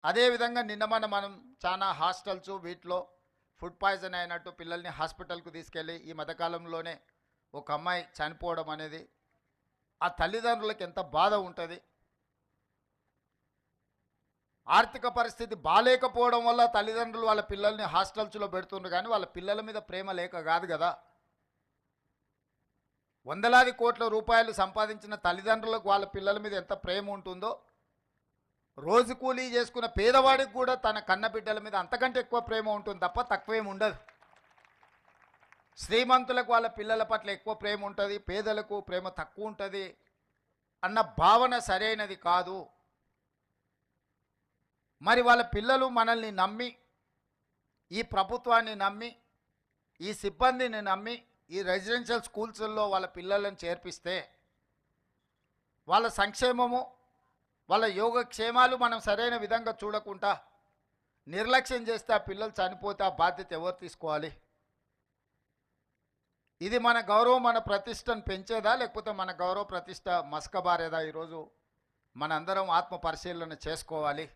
అదేవిధంగా నిన్న మనం చాలా హాస్టల్స్ వీటిలో ఫుడ్ పాయిజన్ అయినట్టు పిల్లల్ని హాస్పిటల్కు తీసుకెళ్ళి ఈ మధ్యకాలంలోనే ఒక అమ్మాయి చనిపోవడం అనేది ఆ తల్లిదండ్రులకు ఎంత బాధ ఉంటుంది. ఆర్థిక పరిస్థితి బాలేకపోవడం వల్ల తల్లిదండ్రులు వాళ్ళ పిల్లల్ని హాస్టల్స్లో పెడుతుండ్రు, కానీ వాళ్ళ పిల్లల మీద ప్రేమ లేక కాదు కదా. వందలాది కోట్ల రూపాయలు సంపాదించిన తల్లిదండ్రులకు వాళ్ళ పిల్లల మీద ఎంత ప్రేమ ఉంటుందో, రోజు కూలీ చేసుకున్న పేదవాడికి కూడా తన కన్న బిడ్డల మీద అంతకంటే ఎక్కువ ప్రేమ ఉంటుంది తప్ప తక్కువేం ఉండదు. శ్రీమంతులకు వాళ్ళ పిల్లల పట్ల ఎక్కువ ప్రేమ ఉంటుంది, పేదలకు ప్రేమ తక్కువ ఉంటుంది అన్న భావన సరైనది కాదు. మరి వాళ్ళ పిల్లలు మనల్ని నమ్మి, ఈ ప్రభుత్వాన్ని నమ్మి, ఈ సిబ్బందిని నమ్మి ఈ రెసిడెన్షియల్ స్కూల్స్లో వాళ్ళ పిల్లలను చేర్పిస్తే వాళ్ళ సంక్షేమము, వాళ్ళ యోగక్షేమాలు మనం సరైన విధంగా చూడకుండా నిర్లక్ష్యం చేస్తే ఆ పిల్లలు చనిపోతే ఆ బాధ్యత ఎవరు తీసుకోవాలి? ఇది మన గౌరవం, మన ప్రతిష్టను పెంచేదా, లేకపోతే మన గౌరవ ప్రతిష్ట మసకబారేదా? ఈరోజు మనందరం ఆత్మ పరిశీలన చేసుకోవాలి.